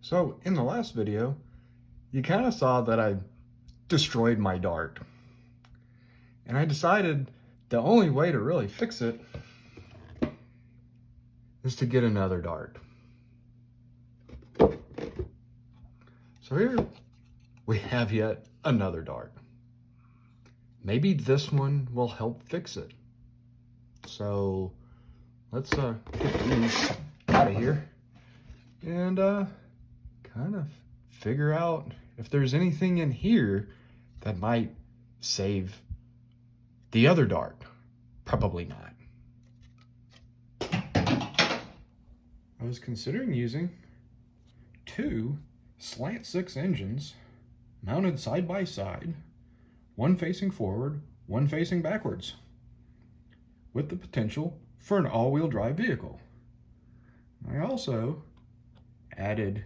So in the last video, you kind of saw that I destroyed my dart. And I decided the only way to really fix it is to get another dart. So here we have yet another dart. Maybe this one will help fix it. So let's get these out of here and kind of figure out if there's anything in here that might save the other dart. Probably not. I was considering using two slant 6 engines mounted side by side, one facing forward, one facing backwards, with the potential for an all-wheel drive vehicle. I also added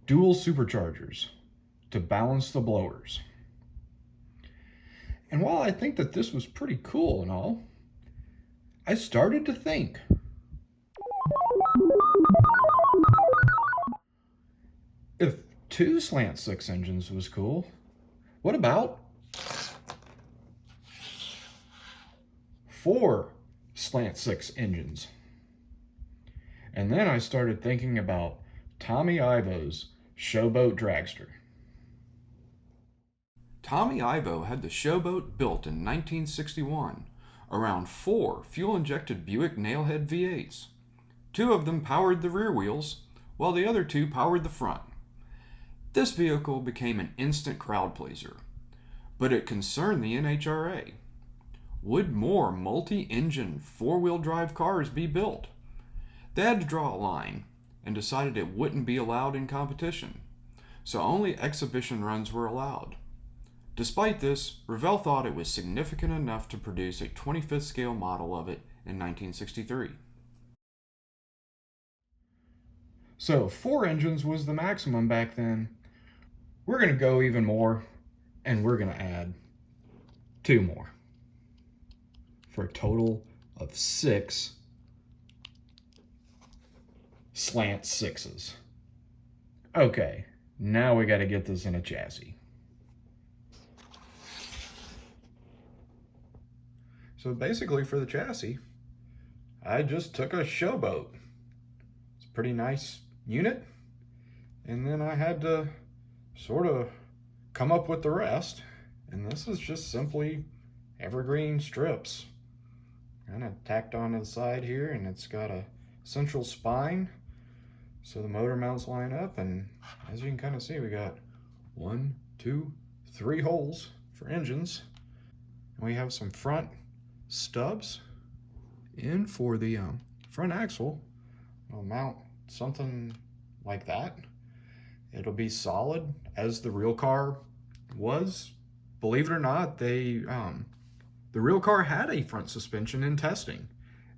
dual superchargers to balance the blowers. And while I think that this was pretty cool and all, I started to think, if two slant 6 engines was cool, what about 4 slant 6 engines? And then I started thinking about Tommy Ivo's Showboat Dragster. Tommy Ivo had the Showboat built in 1961 around 4 fuel-injected Buick Nailhead V8s. 2 of them powered the rear wheels, while the other 2 powered the front. This vehicle became an instant crowd pleaser, but it concerned the NHRA. Would more multi-engine 4-wheel drive cars be built? They had to draw a line and decided it wouldn't be allowed in competition, so only exhibition runs were allowed. Despite this, Revell thought it was significant enough to produce a 25th scale model of it in 1963. So 4 engines was the maximum back then. We're going to go even more, and we're going to add 2 more for a total of 6 slant 6s. Okay, now we got to get this in a chassis. So basically for the chassis, I just took a Showboat. It's a pretty nice unit. And then I had to sort of come up with the rest. And this is just simply evergreen strips. Kind of tacked onto the side here, and it's got a central spine. So the motor mounts line up, and as you can kind of see, we got 1, 2, 3 holes for engines. And we have some front stubs in for the front axle. I'll mount something like that. It'll be solid as the real car was. Believe it or not, the real car had a front suspension in testing,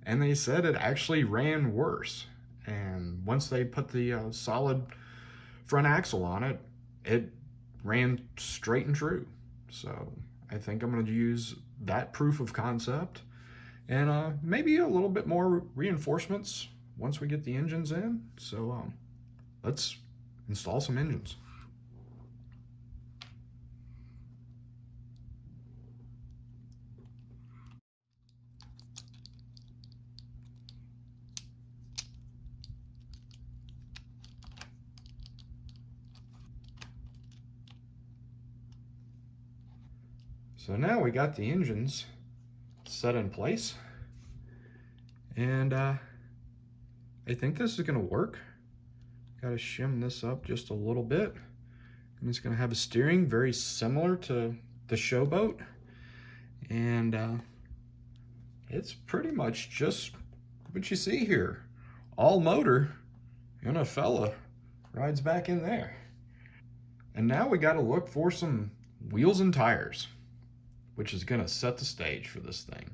and they said it actually ran worse. And once they put the solid front axle on it, it ran straight and true. So I think I'm going to use that proof of concept and maybe a little bit more reinforcements once we get the engines in. So let's install some engines. So now we got the engines set in place, and I think this is going to work. Got to shim this up just a little bit, and it's going to have a steering very similar to the Showboat, and it's pretty much just what you see here. All motor, and a fella rides back in there. And now we got to look for some wheels and tires, which is going to set the stage for this thing.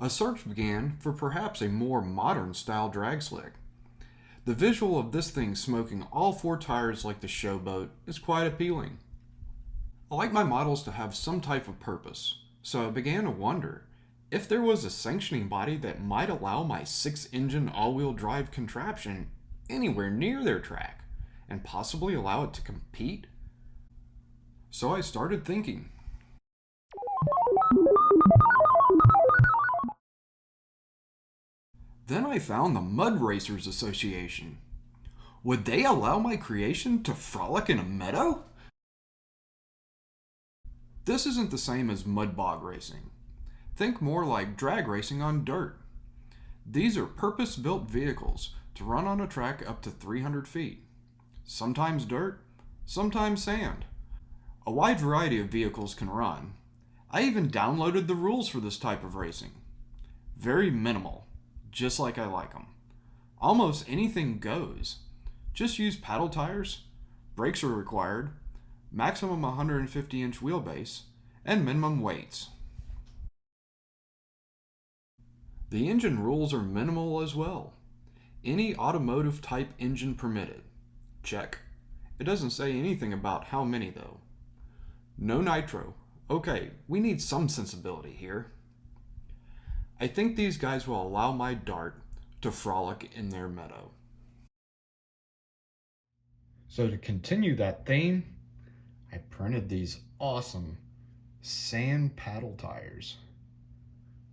A search began for perhaps a more modern style drag slick. The visual of this thing smoking all 4 tires like the Showboat is quite appealing. I like my models to have some type of purpose, so I began to wonder if there was a sanctioning body that might allow my 6-engine all-wheel drive contraption anywhere near their track and possibly allow it to compete. So I started thinking. Then I found the Mud Racers Association. Would they allow my creation to frolic in a meadow? This isn't the same as mud bog racing. Think more like drag racing on dirt. These are purpose-built vehicles to run on a track up to 300 feet. Sometimes dirt, sometimes sand. A wide variety of vehicles can run. I even downloaded the rules for this type of racing. Very minimal, just like I like them. Almost anything goes. Just use paddle tires, brakes are required, maximum 150-inch wheelbase, and minimum weights. The engine rules are minimal as well. Any automotive type engine permitted. Check. It doesn't say anything about how many though. No nitro. Okay, we need some sensibility here. I think these guys will allow my dart to frolic in their meadow. So to continue that theme, I printed these awesome sand paddle tires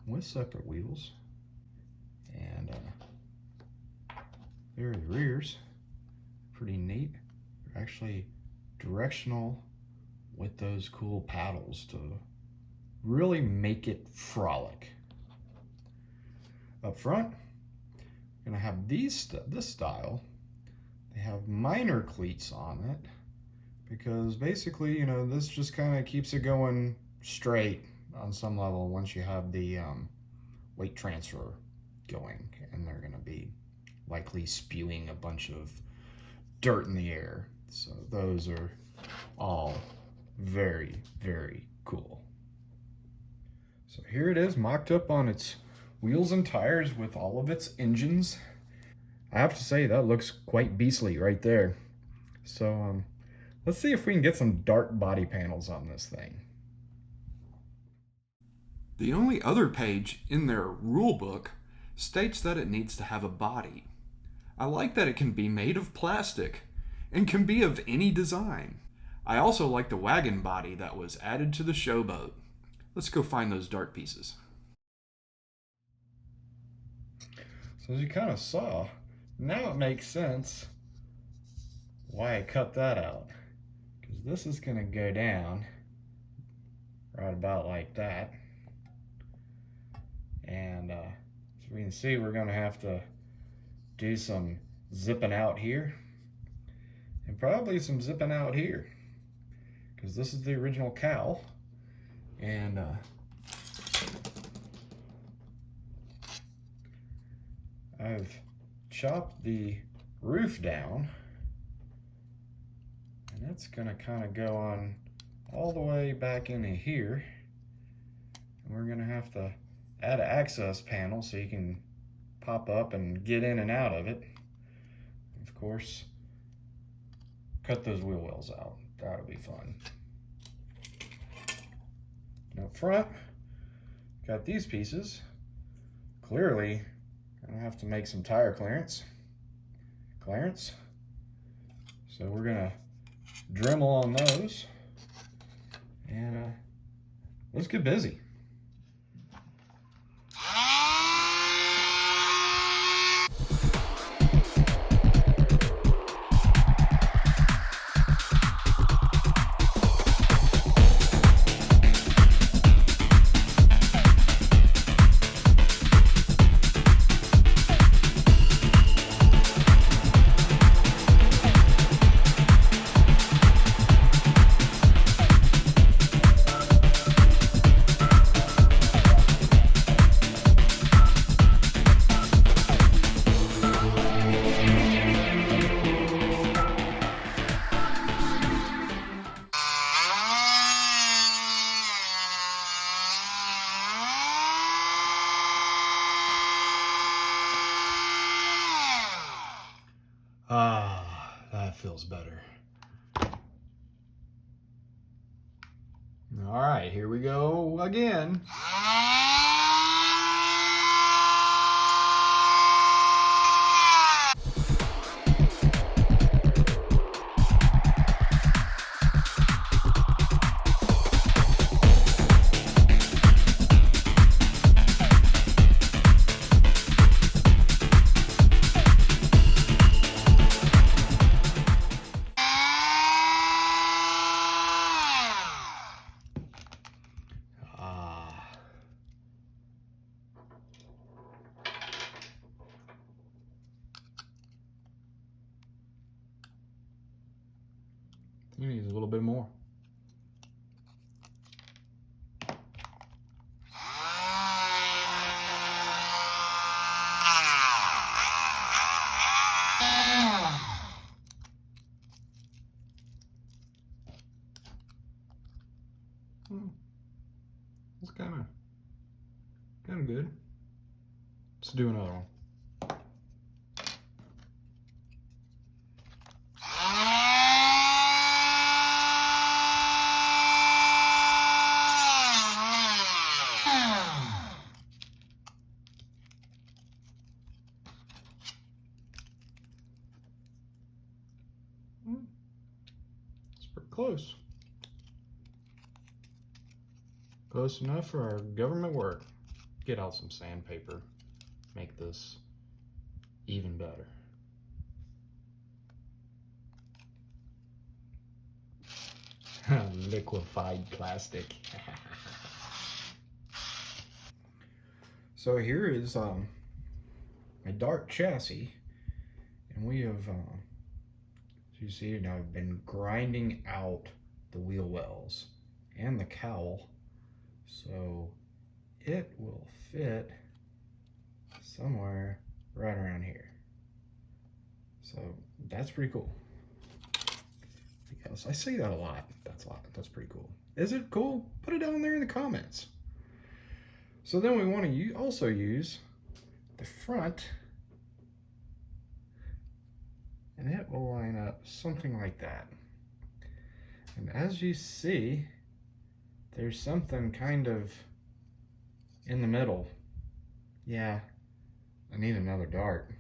with separate wheels. And there are the rears. Pretty neat. They're actually directional with those cool paddles to really make it frolic. Up front, I'm gonna have this style. They have minor cleats on it because basically, you know, this just kind of keeps it going straight on some level once you have the weight transfer going, and they're gonna be likely spewing a bunch of dirt in the air. So those are all very, very cool. So here it is, mocked up on its wheels and tires with all of its engines. I have to say that looks quite beastly right there. So let's see if we can get some dart body panels on this thing. The only other page in their rule book states that it needs to have a body. I like that it can be made of plastic and can be of any design. I also like the wagon body that was added to the showboat. Let's go find those dart pieces. So as you kind of saw, now it makes sense why I cut that out. Because this is going to go down right about like that. And as we can see, we're going to have to do some zipping out here. And probably some zipping out here. Because this is the original cowl. And I've chopped the roof down, and that's gonna kind of go on all the way back into here. And we're gonna have to add an access panel so you can pop up and get in and out of it. Of course, cut those wheel wells out. That'll be fun. And up front, got these pieces. Clearly, I'm gonna have to make some tire clearance. So we're gonna Dremel on those, and let's get busy. Ah, that feels better. here we go again. You need a little bit more. It's kind of good. Let's do another one. It's pretty close. Close enough for our government work. Get out some sandpaper. Make this even better. Liquefied plastic. So here is my Dart chassis, and we have, as you see, now I've been grinding out the wheel wells and the cowl, so it will fit somewhere right around here. So that's pretty cool. Because I say that a lot. That's pretty cool. Is it cool? Put it down there in the comments. So then we want to also use the front, and it will line up something like that. And as you see, there's something kind of in the middle. Yeah, I need another dart.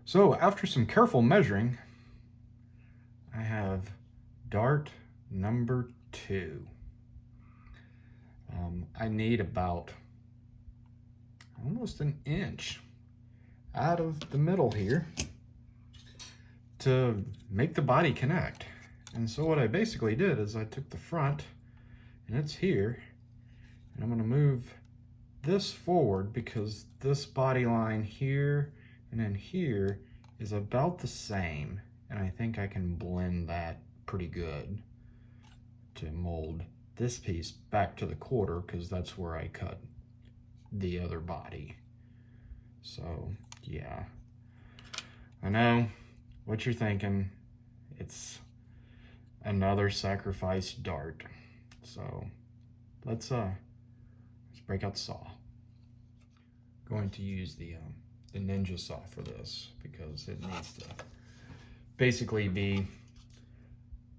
So after some careful measuring, I have dart number 2. I need about almost an inch out of the middle here to make the body connect. And so what I basically did is I took the front, and it's here, and I'm going to move this forward because this body line here and then here is about the same, and I think I can blend that pretty good to mold this piece back to the quarter, because that's where I cut the other body. So yeah, I know what you're thinking. It's another sacrifice dart. So let's break out the saw. Going to use the Ninja saw for this because it needs to basically be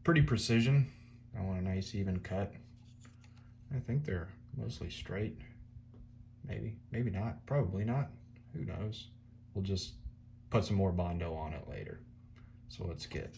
pretty precision. I want a nice even cut. I think they're mostly straight. Maybe not, probably not. Who knows? We'll just put some more Bondo on it later. So let's get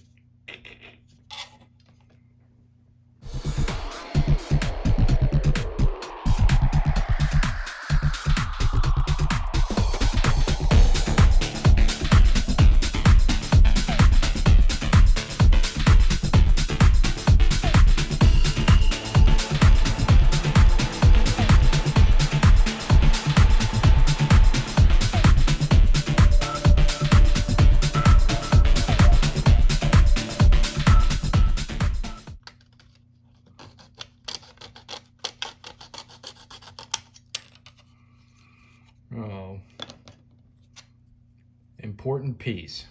important piece.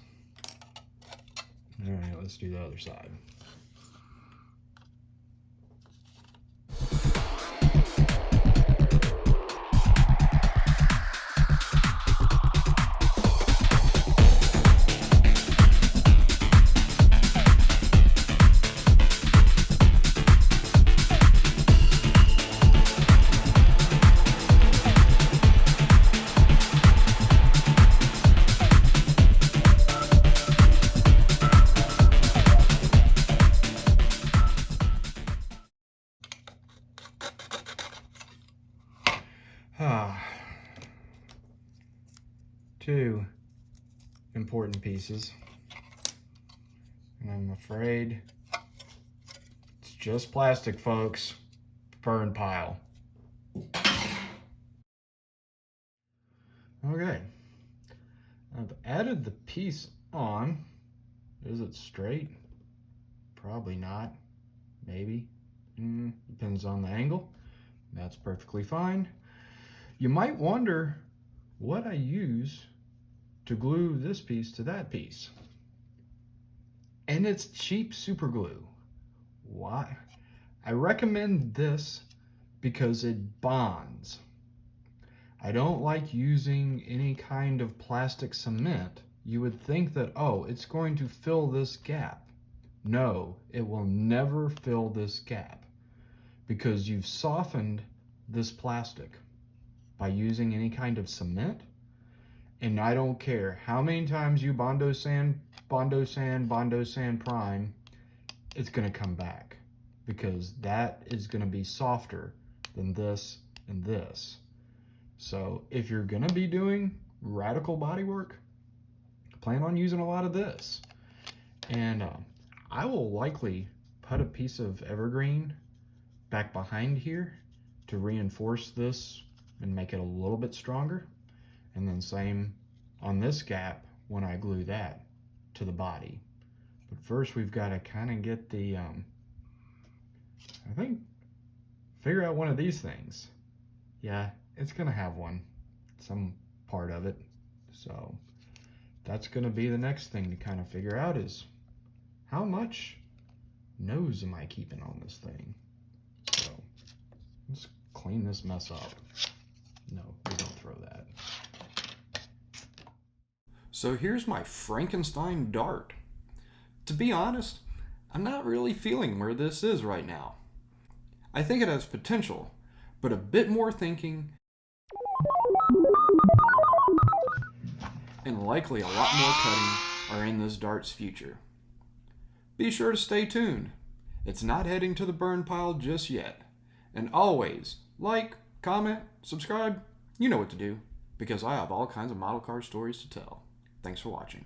All right, let's do the other side. two important pieces. And I'm afraid it's just plastic, folks. Burn pile. Okay. I've added the piece on. Is it straight? Probably not. Maybe. Depends on the angle. That's perfectly fine. You might wonder what I use to glue this piece to that piece. And it's cheap super glue. Why? I recommend this because it bonds. I don't like using any kind of plastic cement. You would think that, oh, it's going to fill this gap. No, it will never fill this gap because you've softened this plastic by using any kind of cement. And I don't care how many times you Bondo sand, prime, it's gonna come back because that is gonna be softer than this and this. So if you're gonna be doing radical body work, plan on using a lot of this. And I will likely put a piece of evergreen back behind here to reinforce this and make it a little bit stronger. And then same on this gap when I glue that to the body. But first we've got to kind of get the, figure out one of these things. Yeah, it's gonna have one, some part of it. So that's gonna be the next thing to kind of figure out is how much nose am I keeping on this thing? So let's clean this mess up. No, we don't throw that. So here's my Frankenstein dart. To be honest, I'm not really feeling where this is right now. I think it has potential, but a bit more thinking and likely a lot more cutting are in this dart's future. Be sure to stay tuned. It's not heading to the burn pile just yet. And always, like, comment, subscribe, you know what to do, because I have all kinds of model car stories to tell. Thanks for watching.